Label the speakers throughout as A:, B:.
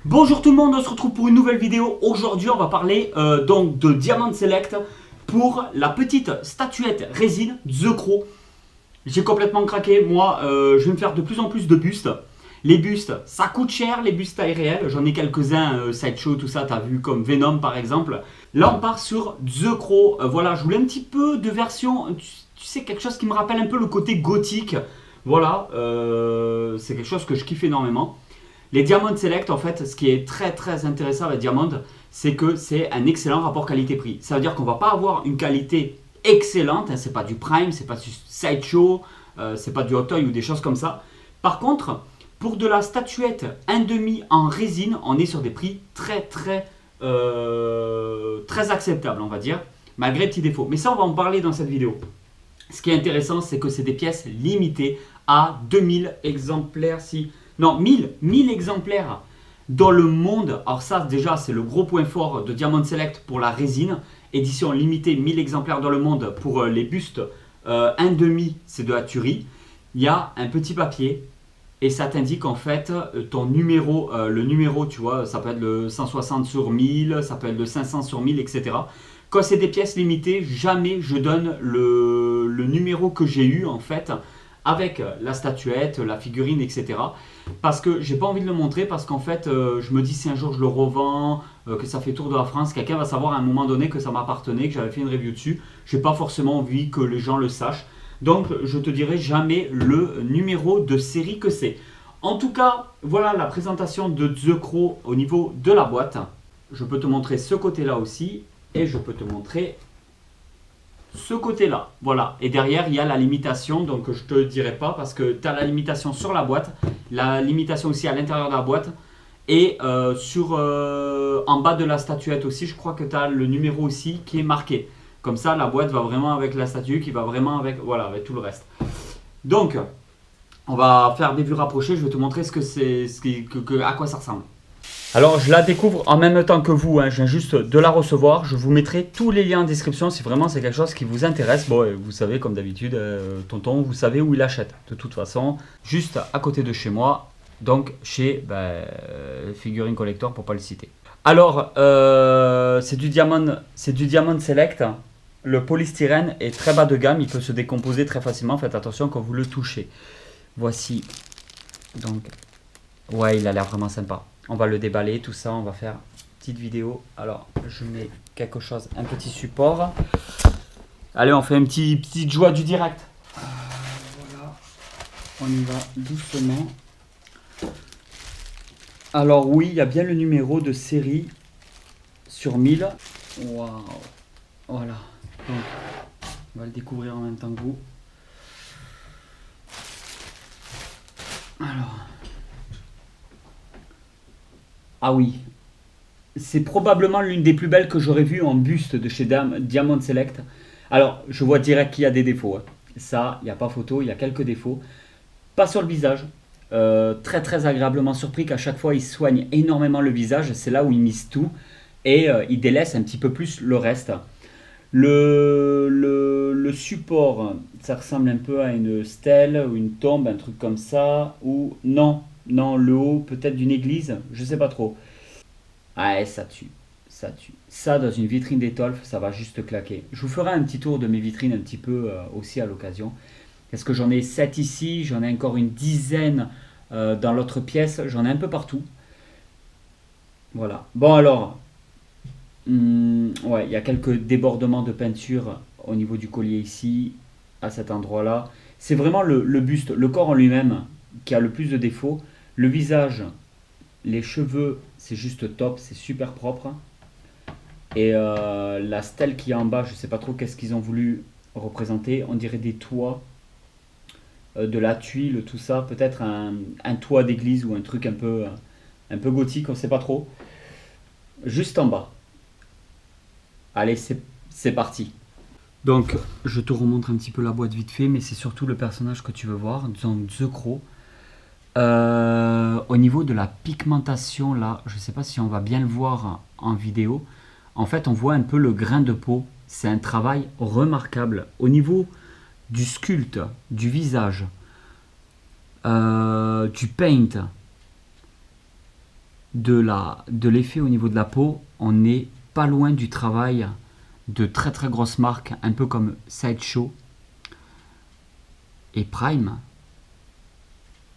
A: Bonjour tout le monde, on se retrouve pour une nouvelle vidéo. Aujourd'hui, on va parler donc de Diamond Select pour la petite statuette résine The Crow. J'ai complètement craqué. Moi, je vais me faire de plus en plus de bustes. Les bustes, ça coûte cher, les bustes taille réelle. J'en ai quelques-uns, Sideshow, tout ça, t'as vu, comme Venom par exemple. Là, on part sur The Crow. Voilà, je voulais un petit peu de version, tu sais, quelque chose qui me rappelle un peu le côté gothique. Voilà, c'est quelque chose que je kiffe énormément. Les Diamond Select, en fait, ce qui est très intéressant avec Diamond, c'est que c'est un excellent rapport qualité-prix. Ça veut dire qu'on va pas avoir une qualité excellente, hein, c'est pas du Prime, c'est pas du Sideshow, c'est pas du Hot Toy ou des choses comme ça. Par contre, pour de la statuette 1,5 en résine, on est sur des prix très acceptables, on va dire, malgré petits défauts. Mais ça, on va en parler dans cette vidéo. Ce qui est intéressant, c'est que c'est des pièces limitées à 2000 exemplaires. Non, 1000 exemplaires dans le monde. Alors ça, déjà, c'est le gros point fort de Diamond Select pour la résine. Édition limitée, 1000 exemplaires dans le monde pour les bustes 1,5, c'est de la tuerie. Il y a un petit papier et ça t'indique en fait ton numéro, le numéro, tu vois, ça peut être le 160 sur 1000, ça peut être le 500 sur 1000, etc. Quand c'est des pièces limitées, jamais je donne le numéro que j'ai eu en fait avec la statuette, la figurine, etc. Parce que j'ai pas envie de le montrer, parce qu'en fait, je me dis si un jour je le revends, que ça fait tour de la France, quelqu'un va savoir à un moment donné que ça m'appartenait, que j'avais fait une review dessus. J'ai pas forcément envie que les gens le sachent. Donc, je te dirai jamais le numéro de série que c'est. En tout cas, voilà la présentation de The Crow au niveau de la boîte. Je peux te montrer ce côté-là aussi, et je peux te montrer ce côté-là. Voilà. Et derrière, il y a la limitation. Donc, je ne te dirai pas parce que tu as la limitation sur la boîte, la limitation aussi à l'intérieur de la boîte. Et en bas de la statuette aussi, je crois que tu as le numéro aussi qui est marqué. Comme ça, la boîte va vraiment avec la statue, qui va vraiment avec, voilà, avec tout le reste. Donc, on va faire des vues rapprochées. Je vais te montrer ce que c'est, à quoi ça ressemble. Alors, je la découvre en même temps que vous, hein. Je viens juste de la recevoir. Je vous mettrai tous les liens en description si vraiment c'est quelque chose qui vous intéresse. Bon, vous savez, comme d'habitude, tonton, vous savez où il achète. De toute façon, juste à côté de chez moi, donc chez Figurine Collector pour pas le citer. Alors, c'est du Diamond Select. Le polystyrène est très bas de gamme, il peut se décomposer très facilement. Faites attention quand vous le touchez. Voici, donc, ouais, il a l'air vraiment sympa. On va le déballer, tout ça, on va faire une petite vidéo. Alors, je mets quelque chose, un petit support. Allez, on fait une petite joie du direct. Voilà, on y va doucement. Alors oui, il y a bien le numéro de série sur 1000. Waouh, voilà. Donc, on va le découvrir en même temps que vous. Alors... Ah oui, c'est probablement l'une des plus belles que j'aurais vues en buste de chez Diamond Select. Alors, je vois direct qu'il y a des défauts, hein. Ça, il n'y a pas photo, il y a quelques défauts. Pas sur le visage. Très agréablement surpris qu'à chaque fois, il soigne énormément le visage. C'est là où il mise tout. Et il délaisse un petit peu plus le reste. Le support, ça ressemble un peu à une stèle ou une tombe, un truc comme ça. Ou non. Non, le haut, peut-être d'une église, je sais pas trop. Ah, ça tue, ça tue. Ça, dans une vitrine d'étoffe, ça va juste claquer. Je vous ferai un petit tour de mes vitrines un petit peu aussi à l'occasion. Est-ce que j'en ai 7 ici, j'en ai encore une dizaine dans l'autre pièce, j'en ai un peu partout. Voilà. Bon alors, ouais, il y a quelques débordements de peinture au niveau du collier ici, à cet endroit-là. C'est vraiment le buste, le corps en lui-même qui a le plus de défauts. Le visage, les cheveux, c'est juste top, c'est super propre. Et la stèle qui est en bas, je ne sais pas trop qu'est-ce qu'ils ont voulu représenter. On dirait des toits, de la tuile, tout ça. Peut-être un toit d'église ou un truc un peu gothique, on ne sait pas trop. Juste en bas. Allez, c'est parti. Donc, je te remontre un petit peu la boîte vite fait, mais c'est surtout le personnage que tu veux voir, donc The Crow. Au niveau de la pigmentation, là, je ne sais pas si on va bien le voir en vidéo. En fait, on voit un peu le grain de peau. C'est un travail remarquable. Au niveau du sculpte, du visage, du paint, de l'effet au niveau de la peau, on n'est pas loin du travail de très très grosses marques, un peu comme Sideshow et Prime.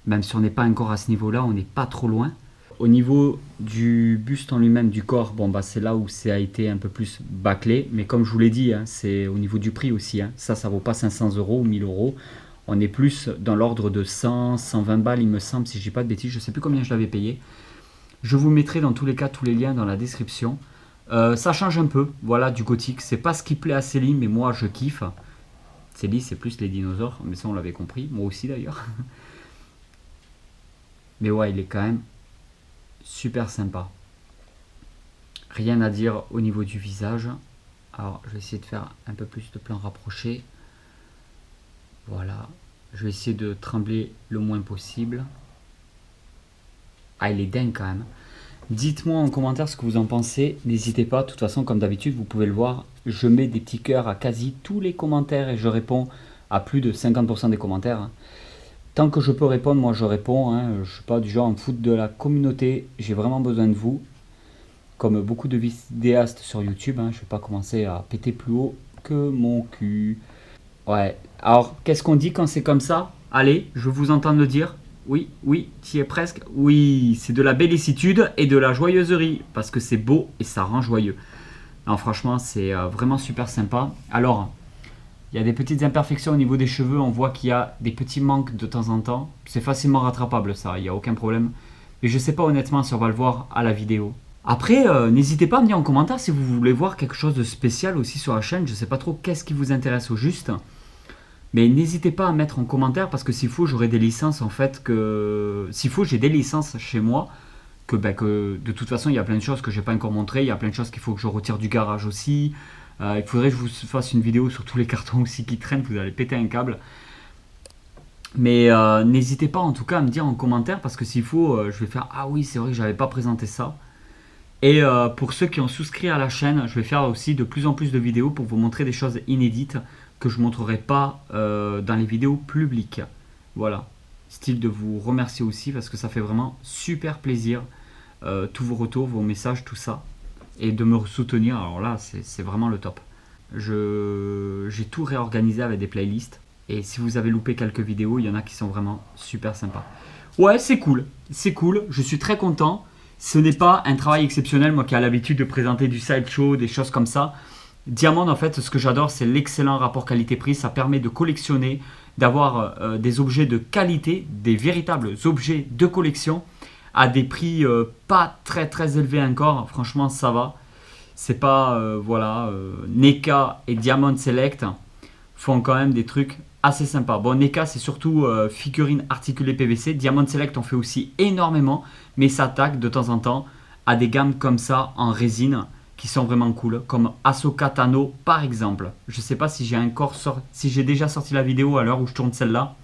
A: Même si on n'est pas encore à ce niveau-là, on n'est pas trop loin. Au niveau du buste en lui-même, du corps, bon bah c'est là où ça a été un peu plus bâclé. Mais comme je vous l'ai dit, hein, c'est au niveau du prix aussi. Hein. Ça vaut pas 500 € ou 1000 €. On est plus dans l'ordre de 100, 120 balles, il me semble, si je dis pas de bêtises. Je sais plus combien je l'avais payé. Je vous mettrai dans tous les cas tous les liens dans la description. Ça change un peu, voilà, du gothique. C'est pas ce qui plaît à Célie, mais moi je kiffe. Célie, c'est plus les dinosaures, mais ça on l'avait compris. Moi aussi d'ailleurs. Mais ouais, il est quand même super sympa. Rien à dire au niveau du visage. Alors, je vais essayer de faire un peu plus de plans rapprochés. Voilà. Je vais essayer de trembler le moins possible. Ah, il est dingue quand même. Dites-moi en commentaire ce que vous en pensez. N'hésitez pas. De toute façon, comme d'habitude, vous pouvez le voir. Je mets des petits cœurs à quasi tous les commentaires et je réponds à plus de 50% des commentaires. Tant que je peux répondre, moi je réponds. Hein. Je ne suis pas du genre à me foutre de la communauté. J'ai vraiment besoin de vous. Comme beaucoup de vidéastes sur YouTube, hein, je ne vais pas commencer à péter plus haut que mon cul. Ouais, alors qu'est-ce qu'on dit quand c'est comme ça? Allez, je vous entends le dire. Oui, oui, tu y es presque. Oui, c'est de la bellicitude et de la joyeuserie. Parce que c'est beau et ça rend joyeux. Non, franchement, c'est vraiment super sympa. Alors, il y a des petites imperfections au niveau des cheveux. On voit qu'il y a des petits manques de temps en temps. C'est facilement rattrapable ça, il n'y a aucun problème. Mais je ne sais pas honnêtement si on va le voir à la vidéo. Après, n'hésitez pas à me dire en commentaire si vous voulez voir quelque chose de spécial aussi sur la chaîne. Je ne sais pas trop qu'est-ce qui vous intéresse au juste. Mais n'hésitez pas à mettre en commentaire parce que s'il faut, j'aurai des licences en fait que... S'il faut, j'ai des licences chez moi que de toute façon, il y a plein de choses que je n'ai pas encore montrées. Il y a plein de choses qu'il faut que je retire du garage aussi. Il faudrait que je vous fasse une vidéo sur tous les cartons aussi qui traînent. Vous allez péter un câble. Mais n'hésitez pas en tout cas à me dire en commentaire parce que s'il faut, je vais faire « Ah oui, c'est vrai que je n'avais pas présenté ça ». Et pour ceux qui ont souscrit à la chaîne, je vais faire aussi de plus en plus de vidéos pour vous montrer des choses inédites que je ne montrerai pas dans les vidéos publiques. Voilà, style de vous remercier aussi parce que ça fait vraiment super plaisir, tous vos retours, vos messages, tout ça. Et de me soutenir, alors là, c'est vraiment le top. J'ai tout réorganisé avec des playlists. Et si vous avez loupé quelques vidéos, il y en a qui sont vraiment super sympas. Ouais, c'est cool, je suis très content. Ce n'est pas un travail exceptionnel, moi qui ai l'habitude de présenter du Sideshow, des choses comme ça. Diamond, en fait, ce que j'adore, c'est l'excellent rapport qualité-prix. Ça permet de collectionner, d'avoir des objets de qualité, des véritables objets de collection à des prix pas très très élevés encore. Franchement, ça va. C'est pas, voilà, NECA et Diamond Select font quand même des trucs assez sympa. Bon, NECA, c'est surtout figurines articulées PVC. Diamond Select, on fait aussi énormément, mais ça attaque de temps en temps à des gammes comme ça en résine qui sont vraiment cool, comme Ahsoka Tano par exemple. Je sais pas si j'ai déjà sorti la vidéo à l'heure où je tourne celle-là,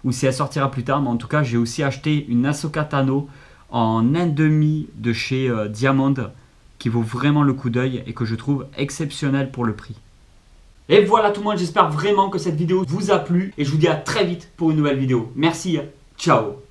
A: ou si elle sortira plus tard, mais en tout cas, j'ai aussi acheté une Ahsoka Tano en 1,5 de chez Diamond, qui vaut vraiment le coup d'œil et que je trouve exceptionnel pour le prix. Et voilà tout le monde, j'espère vraiment que cette vidéo vous a plu et je vous dis à très vite pour une nouvelle vidéo. Merci, ciao.